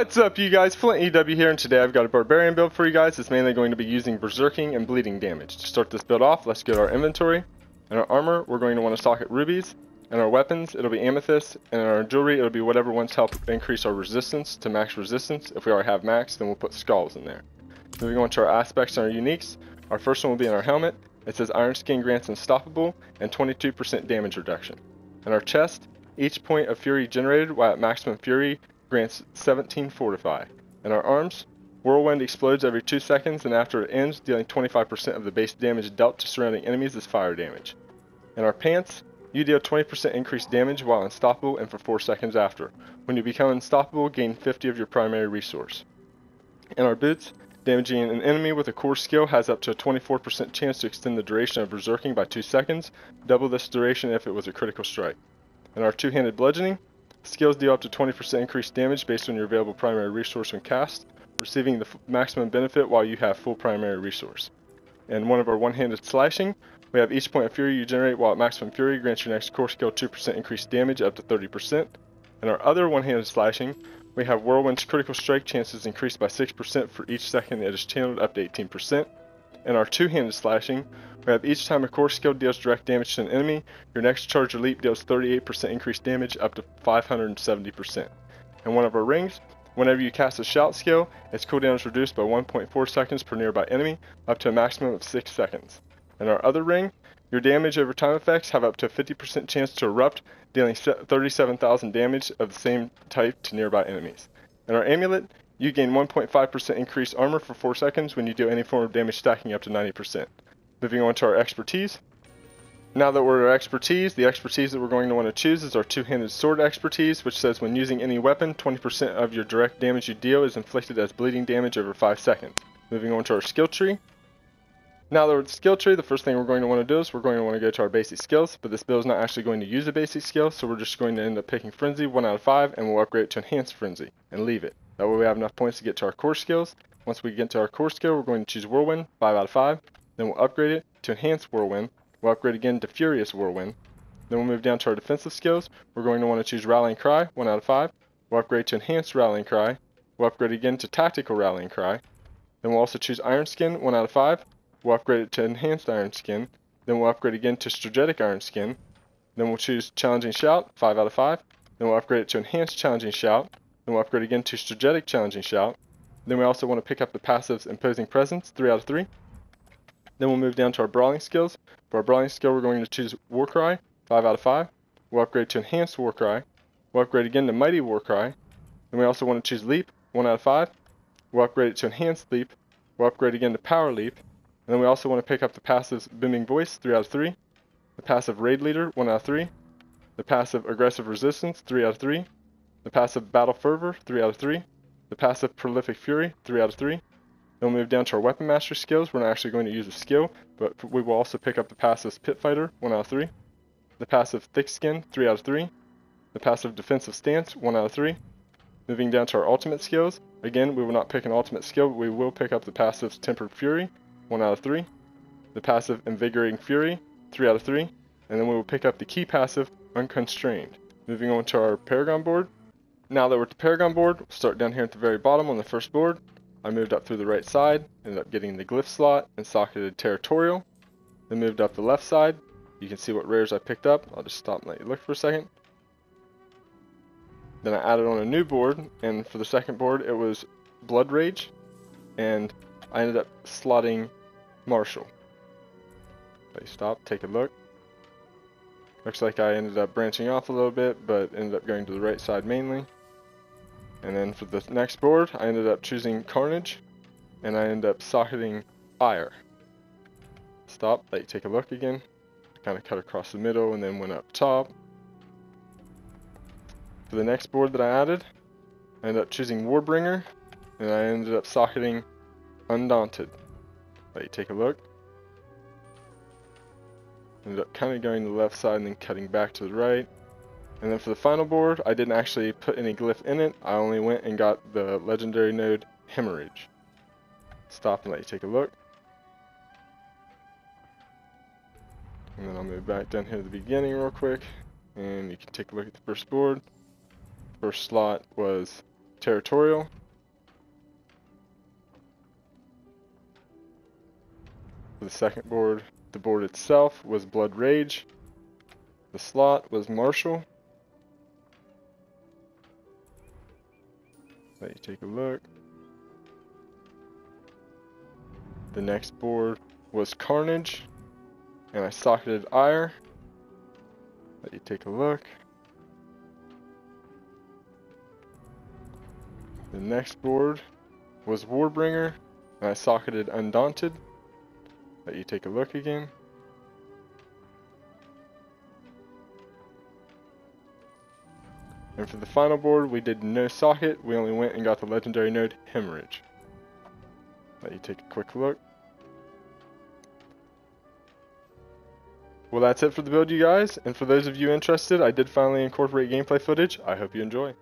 What's up, you guys? FlintEW here, and today I've got a Barbarian build for you guys. It's mainly going to be using Berserking and bleeding damage. To start this build off, let's go to our inventory. In our armor, we're going to want to socket rubies. In our weapons, it'll be amethyst. And in our jewelry, it'll be whatever ones help increase our resistance to max resistance. If we already have max, then we'll put skulls in there. Moving on to our aspects and our uniques. Our first one will be in our helmet. It says Iron Skin grants unstoppable and 22% damage reduction. In our chest, each point of fury generated while at maximum fury grants 17 fortify. In our arms, whirlwind explodes every 2 seconds, and after it ends, dealing 25% of the base damage dealt to surrounding enemies as fire damage. In our pants, you deal 20% increased damage while unstoppable and for 4 seconds after. When you become unstoppable, gain 50 of your primary resource. In our boots, damaging an enemy with a core skill has up to a 24% chance to extend the duration of berserking by 2 seconds, double this duration if it was a critical strike. In our two-handed bludgeoning, skills deal up to 20% increased damage based on your available primary resource when cast, receiving the maximum benefit while you have full primary resource. In one of our one-handed slashing, we have each point of fury you generate while at maximum fury grants your next core skill 2% increased damage up to 30%. In our other one-handed slashing, we have whirlwind's critical strike chances increased by 6% for each second it is channeled up to 18%. In our two-handed slashing, we have each time a core skill deals direct damage to an enemy, your next charge or leap deals 38% increased damage up to 570%. In one of our rings, whenever you cast a shout skill, its cooldown is reduced by 1.4 seconds per nearby enemy, up to a maximum of 6 seconds. In our other ring, your damage over time effects have up to a 50% chance to erupt, dealing 37,000 damage of the same type to nearby enemies. In our amulet, you gain 1.5% increased armor for 4 seconds when you do any form of damage stacking up to 90%. Moving on to our expertise. Now that we're at our expertise, the expertise that we're going to want to choose is our two-handed sword expertise, which says when using any weapon, 20% of your direct damage you deal is inflicted as bleeding damage over 5 seconds. Moving on to our skill tree. Now that we're at the skill tree, the first thing we're going to want to do is we're going to want to go to our basic skills, but this build is not actually going to use a basic skill, so we're just going to end up picking Frenzy 1 out of 5, and we'll upgrade it to Enhanced Frenzy, and leave it. That way we have enough points to get to our core skills. Once we get to our core skill, we're going to choose Whirlwind 5 out of 5, then we'll upgrade it to Enhanced Whirlwind, we'll upgrade again to Furious Whirlwind, then we'll move down to our defensive skills. We're going to want to choose Rallying Cry 1 out of 5, we'll upgrade to Enhanced Rallying Cry, we'll upgrade again to Tactical Rallying Cry, then we'll also choose Iron Skin 1 out of 5, we'll upgrade it to Enhanced Iron Skin, then we'll upgrade again to Strategic Iron Skin, then we'll choose Challenging Shout 5 out of 5, then we'll upgrade it to Enhanced Challenging Shout, then we'll upgrade again to Strategic Challenging Shout, then we also want to pick up the passives Imposing Presence 3 out of 3, then we'll move down to our Brawling skills. For our Brawling skill, we're going to choose Warcry 5 out of 5, we'll upgrade to Enhanced Warcry, we'll upgrade again to Mighty Warcry, then we also want to choose Leap 1 out of 5, we'll upgrade it to Enhanced Leap, we'll upgrade again to Power Leap, and then we also want to pick up the passives Booming Voice 3 out of 3, the passive Raid Leader 1 out of 3, the passive Aggressive Resistance 3 out of 3, the passive Battle Fervor 3 out of 3, the passive Prolific Fury 3 out of 3. Then we'll move down to our Weapon Mastery skills. We're not actually going to use a skill, but we will also pick up the passive Pit Fighter 1 out of 3, the passive Thick Skin 3 out of 3, the passive Defensive Stance 1 out of 3. Moving down to our ultimate skills, again we will not pick an ultimate skill, but we will pick up the passive Tempered Fury 1 out of 3, the passive Invigorating Fury 3 out of 3, and then we will pick up the key passive Unconstrained. Moving on to our Paragon board. Now that we're at the Paragon board, we'll start down here at the very bottom on the first board. I moved up through the right side, ended up getting the glyph slot and socketed Territorial. Then moved up the left side. You can see what rares I picked up. I'll just stop and let you look for a second. Then I added on a new board, and for the second board it was Blood Rage, and I ended up slotting Marshall. Let you stop, take a look. Looks like I ended up branching off a little bit, but ended up going to the right side mainly. And then for the next board, I ended up choosing Carnage, and I ended up socketing Fire. Stop, let you take a look again. Kind of cut across the middle and then went up top. For the next board that I added, I ended up choosing Warbringer, and I ended up socketing Undaunted. Let you take a look. Ended up kind of going to the left side and then cutting back to the right. And then for the final board, I didn't actually put any glyph in it. I only went and got the legendary node Hemorrhage. Stop and let you take a look. And then I'll move back down here to the beginning real quick. And you can take a look at the first board. First slot was Territorial. For the second board, the board itself was Blood Rage. The slot was Martial. Let you take a look. The next board was Carnage, and I socketed Ire. Let you take a look. The next board was Warbringer, and I socketed Undaunted. Let you take a look again. And for the final board, we did no socket. We only went and got the legendary node Hemorrhage. Let you take a quick look. Well, that's it for the build, you guys. And for those of you interested, I did finally incorporate gameplay footage. I hope you enjoy.